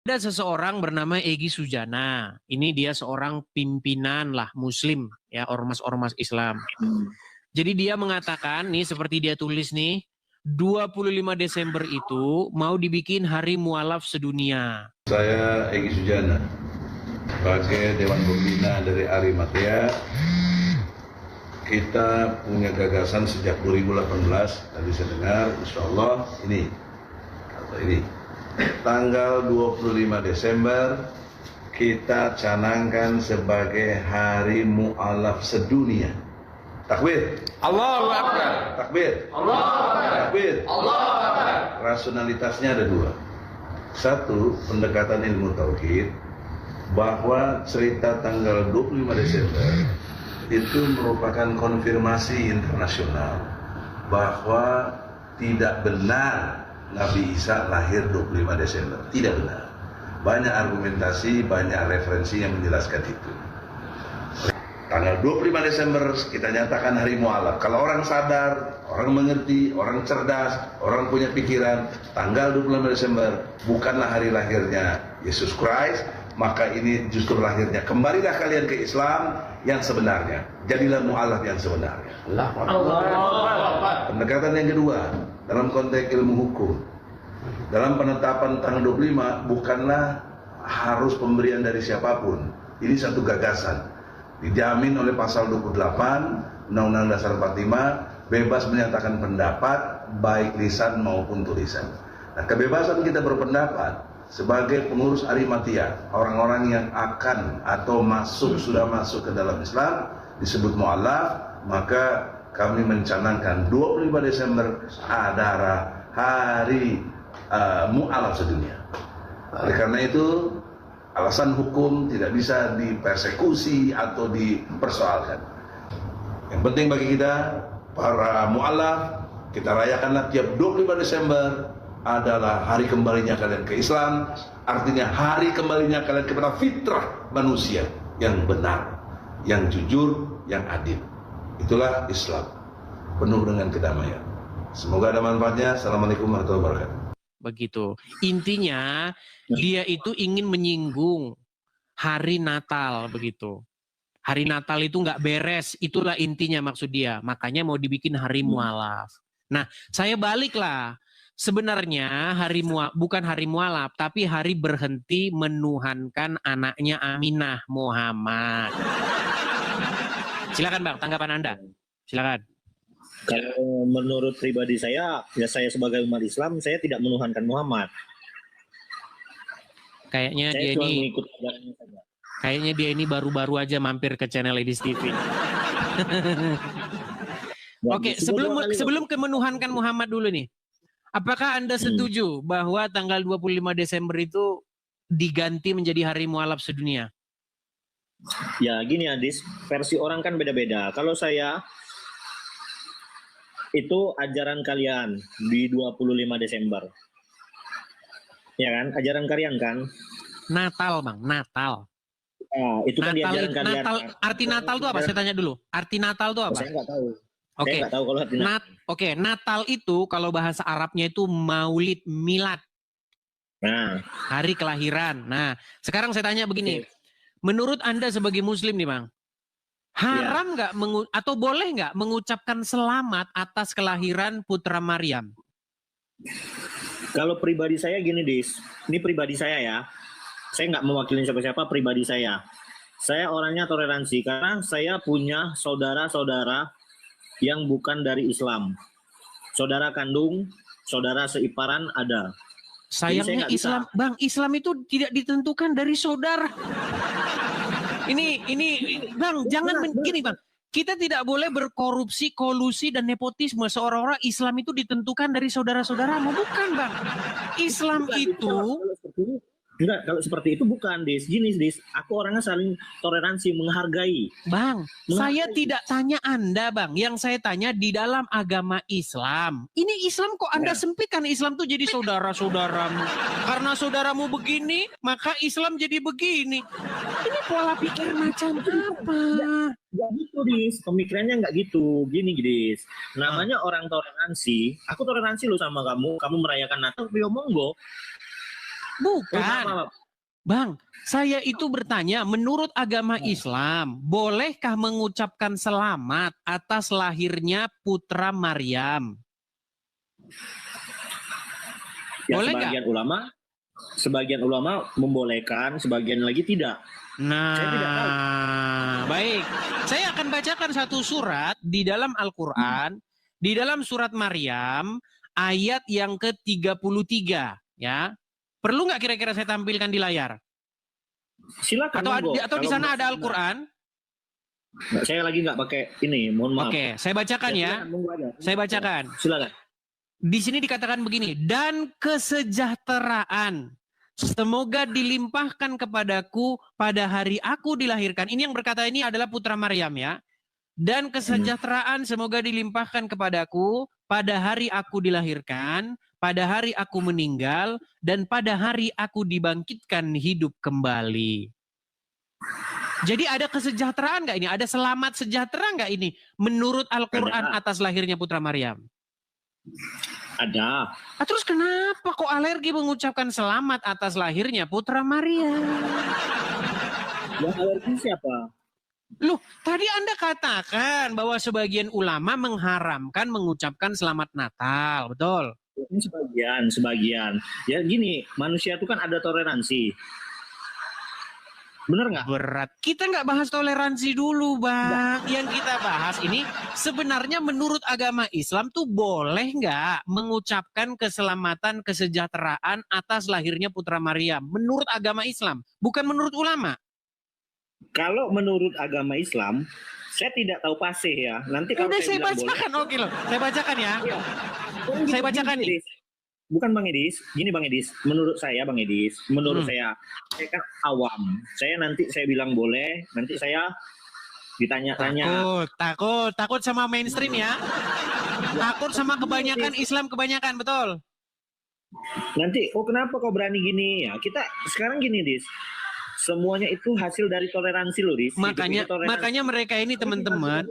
Ada seseorang bernama Egy Sujana. Ini dia seorang pimpinan lah Muslim, ya, ormas-ormas Islam. Jadi dia mengatakan nih, seperti dia tulis nih, 25 Desember itu mau dibikin hari mualaf sedunia. Saya Egy Sujana, sebagai Dewan Pembina dari Arimatea. Kita punya gagasan sejak 2018, tadi saya dengar, insya Allah ini tanggal 25 Desember kita canangkan sebagai hari mu'alaf sedunia. Takbir. Allahu Akbar. Takbir. Allahu Akbar. Takbir. Allahu Akbar. Rasionalitasnya ada dua. Satu, pendekatan ilmu tauhid, bahwa cerita tanggal 25 Desember itu merupakan konfirmasi internasional bahwa tidak benar Nabi Isa lahir 25 Desember. Tidak benar. Banyak argumentasi, banyak referensi yang menjelaskan itu. Tanggal 25 Desember kita nyatakan hari mu'alaf. Kalau orang sadar, orang mengerti, orang cerdas, orang punya pikiran, tanggal 25 Desember bukanlah hari lahirnya Yesus Christ, maka ini justru lahirnya. Kembalilah kalian ke Islam yang sebenarnya. Jadilah mu'alaf yang sebenarnya. Pendekatan yang kedua, dalam konteks ilmu hukum, dalam penetapan tanggal 25 bukanlah harus pemberian dari siapapun. Ini satu gagasan dijamin oleh pasal 28 Undang-Undang Dasar 45, bebas menyatakan pendapat baik lisan maupun tulisan. Nah, kebebasan kita berpendapat sebagai pengurus Arimatea, orang-orang yang akan atau sudah masuk ke dalam Islam disebut mu'alaf, maka kami mencanangkan 25 Desember adalah hari mu'alaf sedunia. Oleh karena itu, alasan hukum tidak bisa dipersekusi atau dipersoalkan. Yang penting bagi kita, para mu'alaf, kita rayakanlah tiap 25 Desember adalah hari kembalinya kalian ke Islam. Artinya hari kembalinya kalian kepada fitrah manusia yang benar, yang jujur, yang adil. Itulah Islam, penuh dengan kedamaian. Semoga ada manfaatnya. Assalamualaikum warahmatullahi wabarakatuh. Begitu. Intinya dia itu ingin menyinggung hari Natal, begitu. Hari Natal itu nggak beres, itulah intinya maksud dia. Makanya mau dibikin hari mualaf. Nah, saya baliklah. Sebenarnya bukan hari mualaf, tapi hari berhenti menuhankan anaknya Aminah Muhammad. Silakan Bang, tanggapan Anda. Silakan. Kalau menurut pribadi saya, ya saya sebagai umat Islam, saya tidak menuhankan Muhammad. Kayaknya dia ini baru-baru aja mampir ke channel Edis TV. Oke, sebelum ke menuhankan Muhammad dulu nih. Apakah Anda setuju bahwa tanggal 25 Desember itu diganti menjadi hari mualaf sedunia? Ya gini Adis, versi orang kan beda-beda. Kalau saya, itu ajaran kalian di 25 Desember. Ya kan, ajaran kalian kan? Natal Bang, Natal. Nah, itu kan Natal, ajaran kalian. Arti Natal itu apa? Saya tanya dulu. Arti Natal itu apa? Saya nggak tahu. Oke. Saya nggak tahu kalau arti Natal. Oke, Natal itu kalau bahasa Arabnya itu Maulid Milad. Nah, hari kelahiran. Nah, sekarang saya tanya begini. Menurut Anda sebagai Muslim nih Bang, haram nggak atau boleh nggak mengucapkan selamat atas kelahiran putra Maryam? Kalau pribadi saya gini Dis, ini pribadi saya ya. Saya nggak mewakili siapa-siapa, pribadi saya. Saya orangnya toleransi karena saya punya saudara-saudara yang bukan dari Islam. Saudara kandung, saudara seiparan ada. Sayangnya Islam, Bang, Islam itu tidak ditentukan dari saudara. Ini Bang, jangan begini Bang. Kita tidak boleh berkorupsi, kolusi dan nepotisme seolah-olah Islam itu ditentukan dari saudara-saudaramu, bukan Bang. Islam itu enggak, kalau seperti itu bukan, Dis. Gini, Dis, aku orangnya saling toleransi, menghargai. Bang, saya tidak tanya Anda, Bang. Yang saya tanya di dalam agama Islam. Ini Islam kok Anda sempitkan Islam tuh jadi saudara-saudaramu. Karena saudaramu begini, maka Islam jadi begini. Ini pola pikir macam apa? Gak gitu, Dis. Pemikirannya nggak gitu. Gini, Dis. Namanya orang toleransi. Aku toleransi lo sama kamu. Kamu merayakan Natal, yo monggo. Bukan. Bang, saya itu bertanya, menurut agama Islam, bolehkah mengucapkan selamat atas lahirnya putra Maryam? Ya, Boleh nggak? Sebagian ulama membolehkan, sebagian lagi tidak. Saya tidak tahu. Baik. Saya akan bacakan satu surat di dalam Al-Quran, di dalam surat Maryam, ayat yang ke-33. Ya. Perlu nggak kira-kira saya tampilkan di layar? Silakan. Atau di sana ada Al-Quran? Saya lagi nggak pakai ini, mohon maaf. Oke, saya bacakan ya. Saya bacakan. Silakan. Di sini dikatakan begini, dan kesejahteraan semoga dilimpahkan kepadaku pada hari aku dilahirkan. Ini yang berkata ini adalah putra Maryam ya. Dan kesejahteraan semoga dilimpahkan kepadaku pada hari aku dilahirkan, pada hari aku meninggal, dan pada hari aku dibangkitkan hidup kembali. Jadi ada kesejahteraan nggak ini? Ada selamat sejahtera nggak ini? Menurut Al-Quran atas lahirnya putra Maryam? Ada. Terus kenapa kok alergi mengucapkan selamat atas lahirnya putra Maryam? Yang alergi siapa? Loh, tadi Anda katakan bahwa sebagian ulama mengharamkan mengucapkan selamat Natal, betul? Ini sebagian. Ya gini, manusia itu kan ada toleransi. Bener nggak? Berat. Kita nggak bahas toleransi dulu, Bang. Yang kita bahas ini sebenarnya menurut agama Islam tuh boleh nggak mengucapkan keselamatan, kesejahteraan atas lahirnya putra Maryam. Menurut agama Islam, bukan menurut ulama. Kalau menurut agama Islam, saya tidak tahu pasti ya. Nanti kalau saya bacakan, boleh, oke loh. Saya bacakan ya. Iya. Saya bacakan nih. Bukan Bang Edis, gini Bang Edis, menurut saya Bang Edis, saya kan awam. Saya bilang boleh, nanti saya ditanya-tanya. Takut sama mainstream ya. Takut sama kebanyakan Islam kebanyakan, betul. Nanti, kenapa kau berani gini ya? Kita sekarang gini, Dis. Semuanya itu hasil dari toleransi loh, Dis. Makanya mereka ini teman-teman,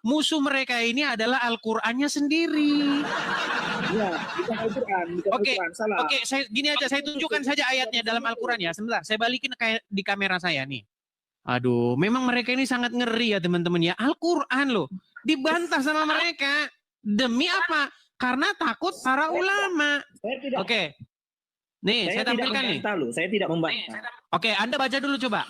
musuh mereka ini adalah Al-Qur'annya sendiri. Ya, bukan Al-Quran, salah. Oke, saya tunjukkan saja ayatnya dalam Al-Quran ya. Sebentar, saya balikin kayak di kamera saya nih. Aduh, memang mereka ini sangat ngeri ya teman-teman ya. Al-Quran loh, dibantah sama mereka. Demi apa? Karena takut para ulama. Oke. Nih, saya tampilkan nih. Saya tidak membantah. Oke, Anda baca dulu coba.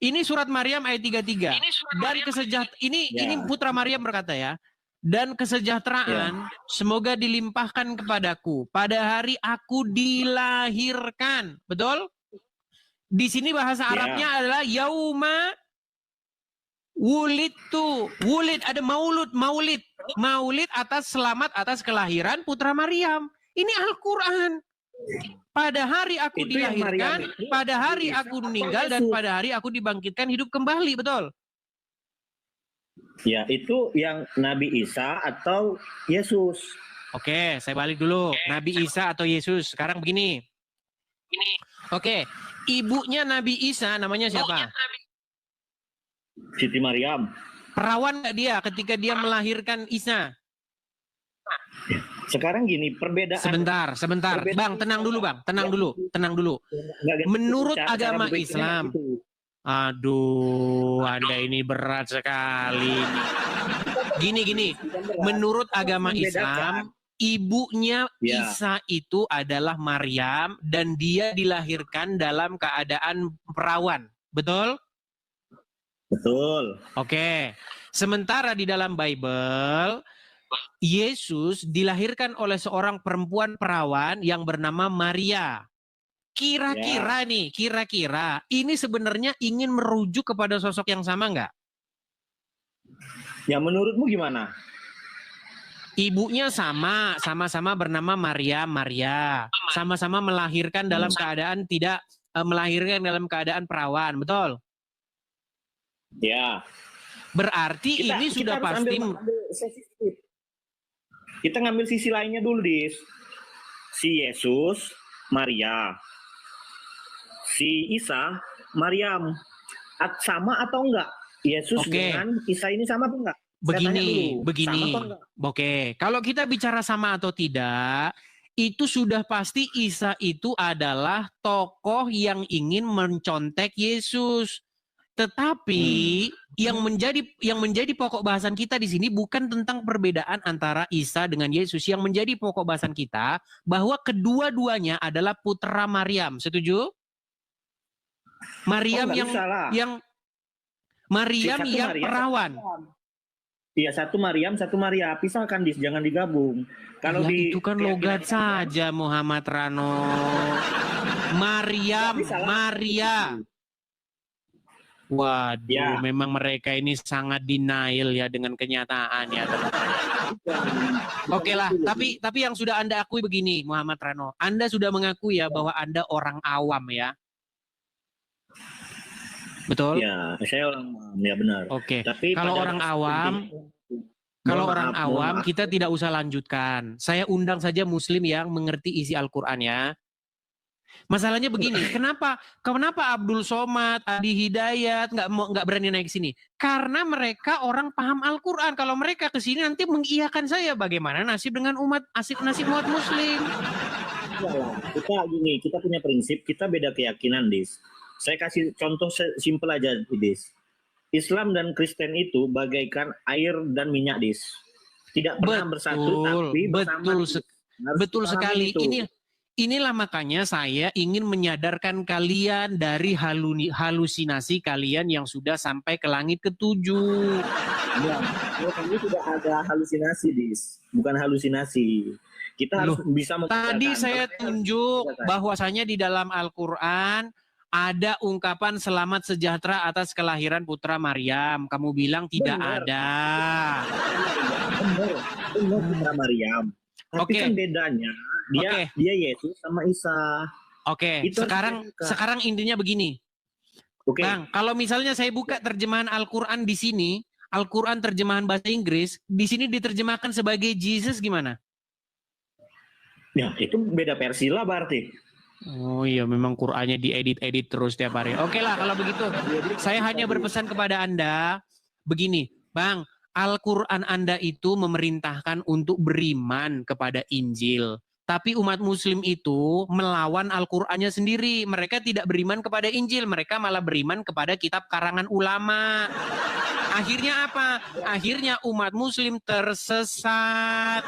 Ini surat Maryam ayat 33. Dan ini putra Maryam berkata ya. Dan kesejahteraan semoga dilimpahkan kepadaku pada hari aku dilahirkan. Betul? Di sini bahasa Arabnya adalah yauma wulidtu. Wulid ada maulid. Maulid atas selamat atas kelahiran putra Maryam. Ini Al-Quran. Pada hari aku dilahirkan, pada hari aku meninggal, dan pada hari aku dibangkitkan hidup kembali. Betul? Ya, itu yang Nabi Isa atau Yesus. Oke, saya balik dulu. Nabi Isa atau Yesus. Sekarang begini. Oke, ibunya Nabi Isa namanya siapa? Siti Maryam. Perawan nggak dia ketika dia melahirkan Isa? Sekarang gini, perbedaan. Sebentar. Bang, tenang dulu, Bang. Tenang dulu. Menurut agama Islam. Aduh, Anda ini berat sekali. Gini. Menurut agama Islam, ibunya Isa itu adalah Maryam dan dia dilahirkan dalam keadaan perawan. Betul? Betul. Oke. Sementara di dalam Bible, Yesus dilahirkan oleh seorang perempuan perawan yang bernama Maria. Kira-kira ini sebenarnya ingin merujuk kepada sosok yang sama nggak? Ya menurutmu gimana? Ibunya sama-sama bernama Maria. Sama-sama melahirkan dalam keadaan melahirkan dalam keadaan perawan, betul? Ya. Berarti ini sudah pasti. Kita ngambil sisi lainnya dulu, Dis. Si Yesus, Maria. Si Isa, Maryam. Sama atau enggak? Yesus dengan Isa ini sama atau enggak? Begini. Oke, kalau kita bicara sama atau tidak, itu sudah pasti Isa itu adalah tokoh yang ingin mencontek Yesus. Tetapi yang menjadi pokok bahasan kita di sini bukan tentang perbedaan antara Isa dengan Yesus. Yang menjadi pokok bahasan kita bahwa kedua-duanya adalah putra Maryam. Setuju? Maryam yang Maryam yang perawan. Iya, satu Maryam, satu Maria. Pisahkan, jangan digabung. Kalau ya, itu kan logat saja Muhammad Rano. Maryam, Maria. Waduh, ya. Memang mereka ini sangat denial ya dengan kenyataan ya. Oke lah, tapi yang sudah Anda akui begini, Muhammad Rano. Anda sudah mengakui ya bahwa Anda orang awam ya. Betul? Ya, saya orang awam, ya benar. Oke. Tapi kalau orang awam, kita tidak usah lanjutkan. Saya undang saja Muslim yang mengerti isi Al-Quran ya. Masalahnya begini, kenapa Abdul Somad, Adi Hidayat nggak berani naik sini? Karena mereka orang paham Al-Quran. Kalau mereka ke sini nanti mengiyakan saya, bagaimana nasib dengan nasib umat Muslim? Kita punya prinsip, kita beda keyakinan, Dis. Saya kasih contoh simpel aja, Dis. Islam dan Kristen itu bagaikan air dan minyak, Dis. Tidak pernah bersatu, tapi bersama. Betul sekali. Inilah makanya saya ingin menyadarkan kalian dari halusinasi kalian yang sudah sampai ke langit ketujuh. Ya, ini tidak ada halusinasi, Dis. Bukan halusinasi. Kita harus bisa tadi saya tunjuk bahwasanya di dalam Al-Quran ada ungkapan selamat sejahtera atas kelahiran putra Maryam. Kamu bilang tidak ada. Benar putra Maryam. Tapi kan bedanya dia Yesus sama Isa. Oke. Sekarang intinya begini. Bang, kalau misalnya saya buka terjemahan Al-Quran di sini, Al-Quran terjemahan bahasa Inggris, di sini diterjemahkan sebagai Jesus gimana? Ya, itu beda versi lah berarti. Oh iya, memang Qur'annya diedit-edit terus tiap hari. Oke lah kalau begitu. Saya hanya berpesan kepada Anda begini, Bang. Al-Quran Anda itu memerintahkan untuk beriman kepada Injil. Tapi umat Muslim itu melawan Al-Qurannya sendiri. Mereka tidak beriman kepada Injil. Mereka malah beriman kepada kitab karangan ulama. Akhirnya apa? Akhirnya umat Muslim tersesat.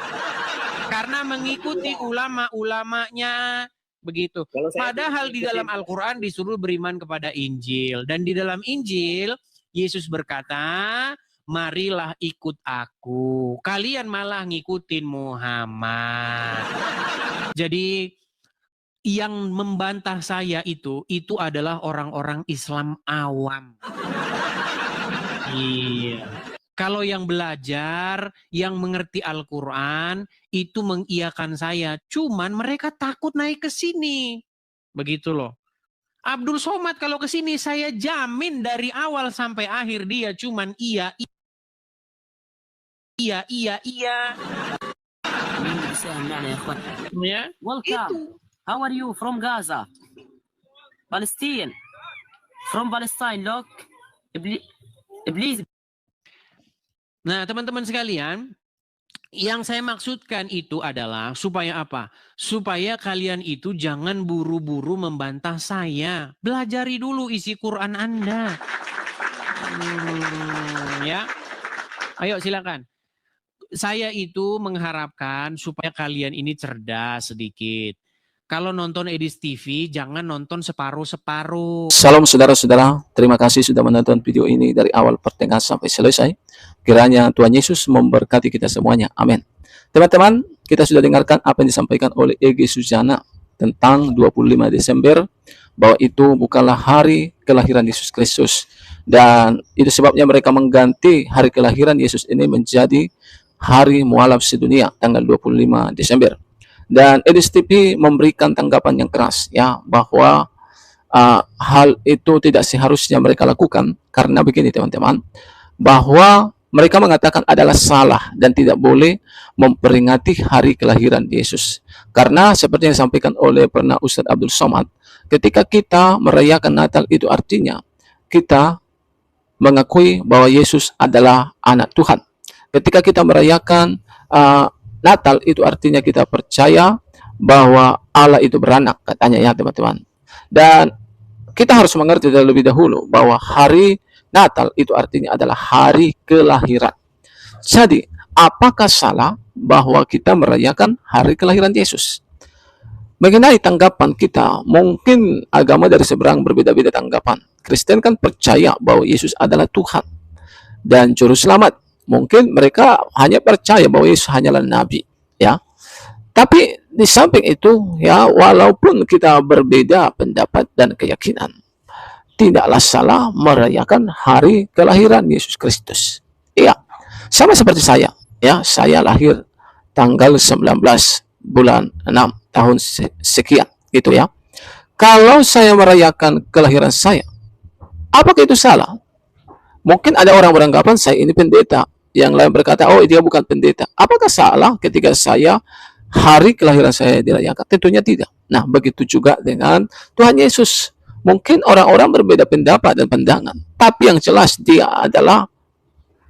Karena mengikuti ulama-ulamanya. Begitu. Padahal di dalam Al-Quran disuruh beriman kepada Injil. Dan di dalam Injil, Yesus berkata, marilah ikut aku. Kalian malah ngikutin Muhammad. Jadi yang membantah saya itu adalah orang-orang Islam awam. Iya. Kalau yang belajar, yang mengerti Al-Quran, itu mengiyakan saya. Cuman mereka takut naik ke sini. Begitu loh. Abdul Somad kalau ke sini saya jamin dari awal sampai akhir dia cuman iya. Ya. Welcome. How are you from Gaza? Palestine. From Palestine, look. Please. Nah, teman-teman sekalian, yang saya maksudkan itu adalah supaya apa? Supaya kalian itu jangan buru-buru membantah saya. Belajari dulu isi Quran Anda. Ya. Ayo silakan. Saya itu mengharapkan supaya kalian ini cerdas sedikit. Kalau nonton Edis TV, jangan nonton separuh-separuh. Salam saudara-saudara, terima kasih sudah menonton video ini dari awal pertengahan sampai selesai. Kiranya Tuhan Yesus memberkati kita semuanya. Amin. Teman-teman, kita sudah dengarkan apa yang disampaikan oleh Egi Sujana tentang 25 Desember, bahwa itu bukanlah hari kelahiran Yesus Kristus. Dan itu sebabnya mereka mengganti hari kelahiran Yesus ini menjadi hari mualaf sedunia, tanggal 25 Desember. Dan Edis TV memberikan tanggapan yang keras ya, bahwa hal itu tidak seharusnya mereka lakukan. Karena begini teman-teman, bahwa mereka mengatakan adalah salah dan tidak boleh memperingati hari kelahiran Yesus. Karena seperti yang disampaikan oleh pernah Ustadz Abdul Somad, ketika kita merayakan Natal itu artinya kita mengakui bahwa Yesus adalah anak Tuhan. Ketika kita merayakan Natal itu artinya kita percaya bahwa Allah itu beranak, katanya ya teman-teman. Dan kita harus mengerti terlebih dahulu bahwa hari Natal itu artinya adalah hari kelahiran. Jadi, apakah salah bahwa kita merayakan hari kelahiran Yesus? Mengenai tanggapan kita, mungkin agama dari seberang berbeda-beda tanggapan. Kristen kan percaya bahwa Yesus adalah Tuhan dan juru selamat. Mungkin mereka hanya percaya bahwa Yesus hanyalah nabi, ya. Tapi di samping itu, ya, walaupun kita berbeda pendapat dan keyakinan, tidaklah salah merayakan hari kelahiran Yesus Kristus. Iya, sama seperti saya, ya, saya lahir tanggal 19 bulan 6 tahun sekian, gitu ya. Kalau saya merayakan kelahiran saya, apakah itu salah? Mungkin ada orang beranggapan saya ini pendeta, yang lain berkata, oh dia bukan pendeta. Apakah salah ketika saya hari kelahiran saya dirayakan? Tentunya tidak. Nah, begitu juga dengan Tuhan Yesus. Mungkin orang-orang berbeda pendapat dan pandangan, tapi yang jelas dia adalah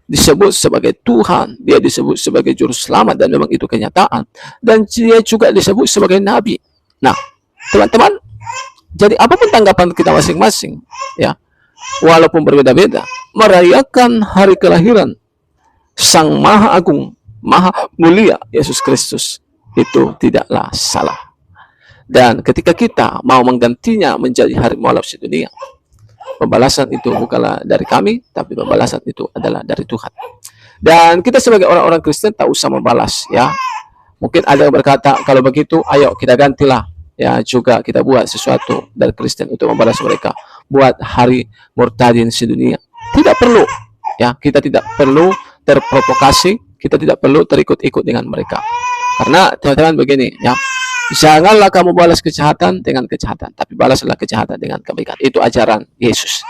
disebut sebagai Tuhan, dia disebut sebagai juru selamat, dan memang itu kenyataan. Dan dia juga disebut sebagai nabi. Nah, teman-teman, jadi apapun tanggapan kita masing-masing, ya, walaupun berbeda-beda, merayakan hari kelahiran Sang Maha Agung, Maha Mulia Yesus Kristus itu tidaklah salah. Dan ketika kita mau menggantinya menjadi hari mualaf sedunia, pembalasan itu bukanlah dari kami, tapi pembalasan itu adalah dari Tuhan. Dan kita sebagai orang-orang Kristen tak usah membalas, ya. Mungkin ada yang berkata, kalau begitu ayo kita gantilah, ya, juga kita buat sesuatu dari Kristen untuk membalas mereka, buat hari murtadin sedunia. Tidak perlu, ya, kita tidak perlu terprovokasi, kita tidak perlu terikut-ikut dengan mereka. Karena teman-teman begini, ya, janganlah kamu balas kejahatan dengan kejahatan, tapi balaslah kejahatan dengan kebaikan. Itu ajaran Yesus.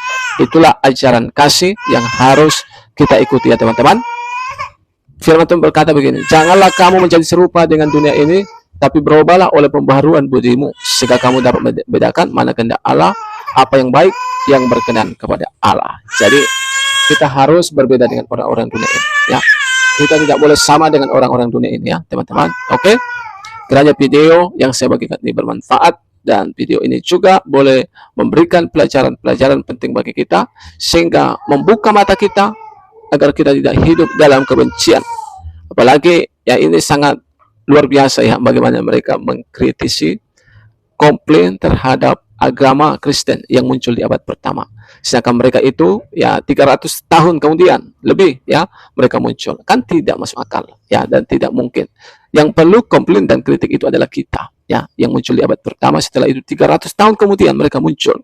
Itulah ajaran kasih yang harus kita ikuti, ya teman-teman. Firman Tuhan berkata begini, janganlah kamu menjadi serupa dengan dunia ini, tapi berubahlah oleh pembaharuan budimu, sehingga kamu dapat membedakan mana kehendak Allah, apa yang baik, yang berkenan kepada Allah. Jadi kita harus berbeda dengan orang-orang dunia ini, ya. Kita tidak boleh sama dengan orang-orang dunia ini, ya teman-teman. Oke? Kiranya video yang saya bagikan ini bermanfaat, dan video ini juga boleh memberikan pelajaran-pelajaran penting bagi kita, sehingga membuka mata kita agar kita tidak hidup dalam kebencian. Apalagi ya ini sangat luar biasa, ya, bagaimana mereka mengkritisi, komplain terhadap agama Kristen yang muncul di abad pertama. Sedangkan mereka itu ya 300 tahun kemudian lebih, ya, mereka muncul. Kan tidak masuk akal, ya, dan tidak mungkin. Yang perlu komplain dan kritik itu adalah kita, ya, yang muncul di abad pertama. Setelah itu 300 tahun kemudian mereka muncul.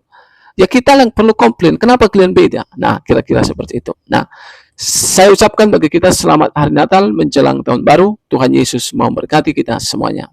Ya, kita yang perlu komplain, kenapa kalian beda? Nah, kira-kira seperti itu. Nah, saya ucapkan bagi kita selamat hari Natal menjelang tahun baru. Tuhan Yesus memberkati kita semuanya.